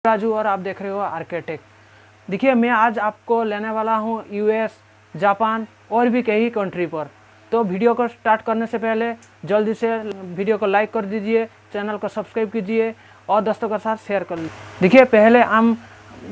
राजू और आप देख रहे हो आर्किटेक्ट। देखिए मैं आज आपको लेने वाला हूँ यूएस, जापान और भी कई कंट्री पर। तो वीडियो को स्टार्ट करने से पहले जल्दी से वीडियो को लाइक कर दीजिए, चैनल को सब्सक्राइब कीजिए और दोस्तों के साथ शेयर कर लीजिए। देखिए पहले हम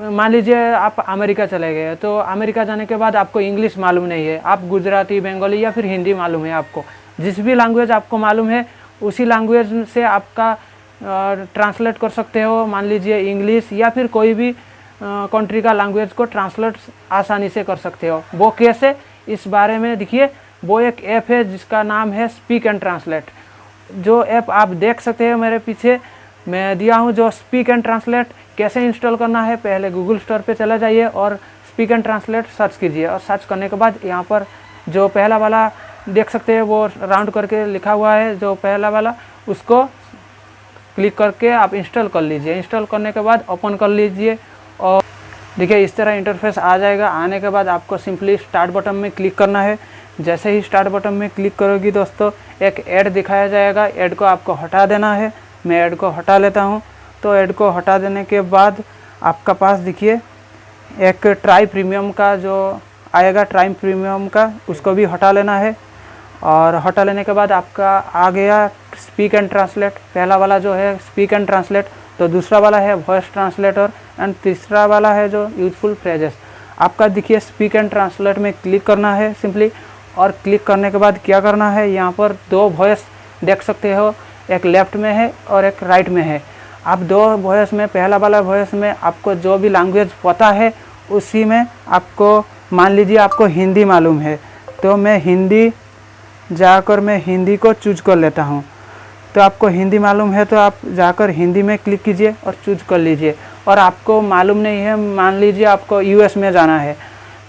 मान लीजिए आप अमेरिका चले गए, तो अमेरिका जाने के बाद आपको इंग्लिश मालूम नहीं है, आप गुजराती, बंगाली या फिर हिंदी मालूम है। आपको जिस भी लैंग्वेज आपको मालूम है उसी लैंग्वेज से आपका ट्रांसलेट कर सकते हो। मान लीजिए इंग्लिश या फिर कोई भी कंट्री का लैंग्वेज को ट्रांसलेट आसानी से कर सकते हो। वो कैसे, इस बारे में देखिए वो एक ऐप है जिसका नाम है स्पीक एंड ट्रांसलेट। जो ऐप आप देख सकते हो मेरे पीछे मैं दिया हूँ, जो स्पीक एंड ट्रांसलेट कैसे इंस्टॉल करना है, पहले गूगल स्टोर पे चला जाइए और स्पीक एंड ट्रांसलेट सर्च कीजिए। और सर्च करने के बाद यहाँ पर जो पहला वाला देख सकते हैं वो राउंड करके लिखा हुआ है, जो पहला वाला, उसको क्लिक करके आप इंस्टॉल कर लीजिए। इंस्टॉल करने के बाद ओपन कर लीजिए और देखिए इस तरह इंटरफेस आ जाएगा। आने के बाद आपको सिंपली स्टार्ट बटन में क्लिक करना है। जैसे ही स्टार्ट बटन में क्लिक करोगी दोस्तों, एक ऐड दिखाया जाएगा। ऐड को आपको हटा देना है। मैं ऐड को हटा लेता हूँ। तो ऐड को हटा देने के बाद आपका पास देखिए एक ट्राई प्रीमियम का जो आएगा, ट्राई प्रीमियम का, उसको भी हटा लेना है। और हटा लेने के बाद आपका आ गया स्पीक एंड ट्रांसलेट। पहला वाला जो है स्पीक एंड ट्रांसलेट, तो दूसरा वाला है वॉइस ट्रांसलेटर एंड तीसरा वाला है जो यूजफुल फ्रेजेस। आपका देखिए स्पीक एंड ट्रांसलेट में क्लिक करना है सिंपली। और क्लिक करने के बाद क्या करना है, यहाँ पर दो वॉइस देख सकते हो, एक लेफ्ट में है और एक राइट में है। आप दो वॉइस में, पहला वाला वॉइस में आपको जो भी लैंग्वेज पता है उसी में आपको, मान लीजिए आपको हिंदी मालूम है तो मैं हिंदी जाकर मैं हिंदी को चूज कर लेता हूँ। तो आपको हिंदी मालूम है तो आप जाकर हिंदी में क्लिक कीजिए और चूज कर लीजिए। और आपको मालूम नहीं है, मान लीजिए आपको यूएस में जाना है,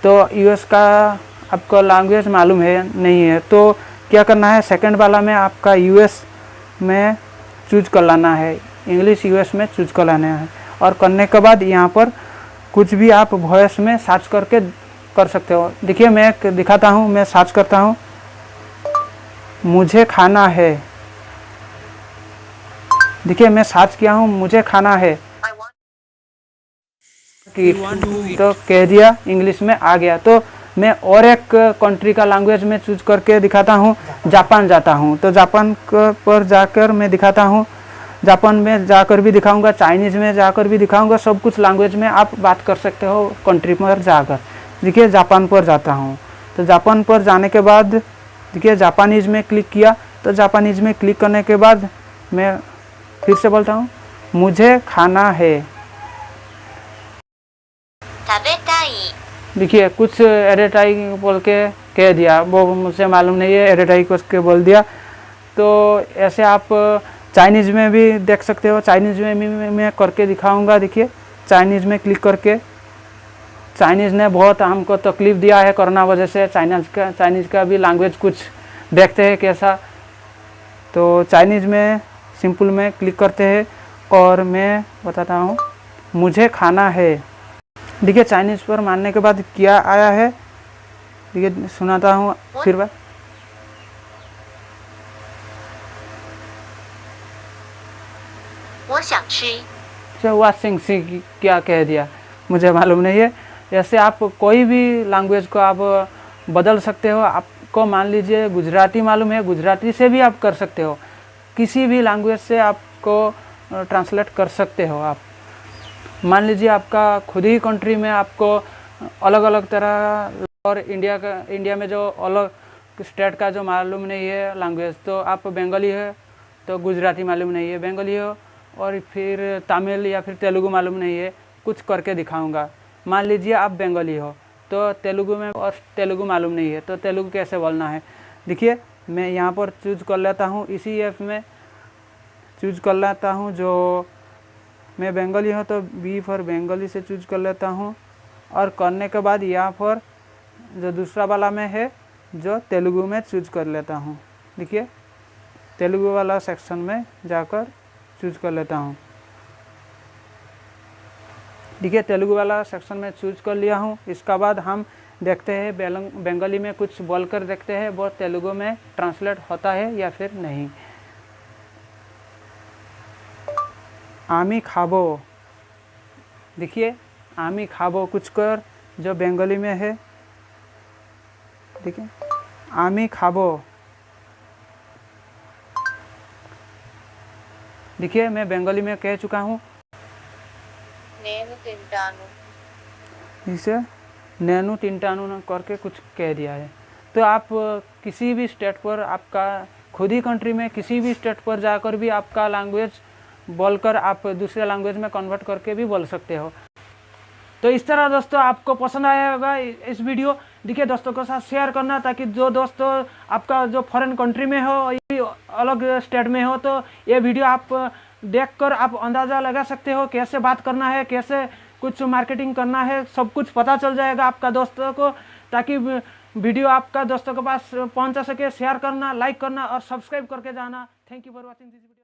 तो यूएस का आपको लैंग्वेज मालूम है नहीं है, तो क्या करना है, सेकंड वाला में आपका यूएस में चूज कर लाना है, इंग्लिश यूएस में चूज कर लाना है। और करने के बाद यहाँ पर कुछ भी आप वॉइस में सर्च करके कर सकते हो। देखिए मैं दिखाता हूँ, मैं सर्च करता हूँ, मुझे खाना है। देखिए मैं सर्च किया हूँ, मुझे खाना है, तो कह दिया, इंग्लिश में आ गया। तो मैं और एक कंट्री का लैंग्वेज में चूज करके दिखाता हूँ, जापान जाता हूँ। तो जापान पर जाकर मैं दिखाता हूँ, जापान में जाकर भी दिखाऊंगा, चाइनीज़ में जाकर भी दिखाऊंगा। सब कुछ लैंग्वेज में आप बात कर सकते हो कंट्री पर जाकर। देखिए जापान पर जाता हूँ, तो जापान पर जाने के बाद देखिए जापानीज़ में क्लिक किया। तो जापानीज़ में क्लिक करने के बाद मैं फिर से बोलता हूँ, मुझे खाना है। देखिए कुछ एडेटाई बोल के कह दिया, वो मुझे मालूम नहीं है, एडेटाई को के बोल दिया। तो ऐसे आप चाइनीज़ में भी देख सकते हो। चाइनीज़ में भी मैं करके दिखाऊंगा। देखिए चाइनीज़ में क्लिक करके, चाइनीज़ ने बहुत हमको तकलीफ़ दिया है कोरोना वजह से। चाइनीज़ का भी लैंग्वेज कुछ देखते हैं कैसा। तो चाइनीज़ में सिंपल में क्लिक करते हैं और मैं बताता हूँ, मुझे खाना है। देखिए चाइनीज़ पर मानने के बाद क्या आया है, देखिए सुनाता हूँ फिर बार। वाशिंग सी क्या कह दिया, मुझे मालूम नहीं है। ऐसे आप कोई भी लैंग्वेज को आप बदल सकते हो। आपको मान लीजिए गुजराती मालूम है, गुजराती से भी आप कर सकते हो। किसी भी लैंग्वेज से आपको ट्रांसलेट कर सकते हो। आप मान लीजिए आपका खुद ही कंट्री में आपको अलग अलग तरह, और इंडिया में जो अलग स्टेट का जो मालूम नहीं है लैंग्वेज, तो आप बंगाली है तो गुजराती मालूम नहीं है, बंगाली हो और फिर तमिल या फिर तेलुगु मालूम नहीं है, कुछ करके दिखाऊंगा। मान लीजिए आप बंगाली हो तो तेलुगु में, और तेलुगु मालूम नहीं है तो तेलुगु कैसे बोलना है। देखिए मैं यहाँ पर चूज कर लेता हूँ, इसी ऐप में चूज कर लेता हूँ। जो मैं बंगाली हूँ तो बी फॉर बंगाली से चूज कर लेता हूँ। और करने के बाद यहाँ पर जो दूसरा वाला में है जो तेलुगु में चूज कर लेता हूँ। देखिए तेलुगु वाला सेक्शन में जाकर चूज कर लेता हूँ। देखिए तेलुगु वाला सेक्शन में चूज कर लिया हूँ। इसका बाद हम देखते हैं बंगाली में कुछ बोलकर देखते हैं वो तेलुगु में ट्रांसलेट होता है या फिर नहीं। आमी खाबो, देखिए आमी खाबो कुछ कर जो बंगाली में है, देखिए आमी खाबो। देखिए मैं बंगाली में कह चुका हूँ। इसे नैनू तिंटानू करके कुछ कह दिया है। तो आप किसी भी स्टेट पर, आपका खुद ही कंट्री में किसी भी स्टेट पर जाकर भी आपका लैंग्वेज बोलकर आप दूसरे लैंग्वेज में कन्वर्ट करके भी बोल सकते हो। तो इस तरह दोस्तों आपको पसंद आया होगा इस वीडियो। देखिए दोस्तों के साथ शेयर करना, ताकि जो दोस्तों आपका जो फॉरेन कंट्री में हो या अलग स्टेट में हो, तो ये वीडियो आप देखकर आप अंदाज़ा लगा सकते हो कैसे बात करना है, कैसे कुछ मार्केटिंग करना है, सब कुछ पता चल जाएगा आपका दोस्तों को, ताकि वीडियो आपका दोस्तों के पास पहुंचा सके। शेयर करना, लाइक करना और सब्सक्राइब करके जाना। Thank you for watching this video.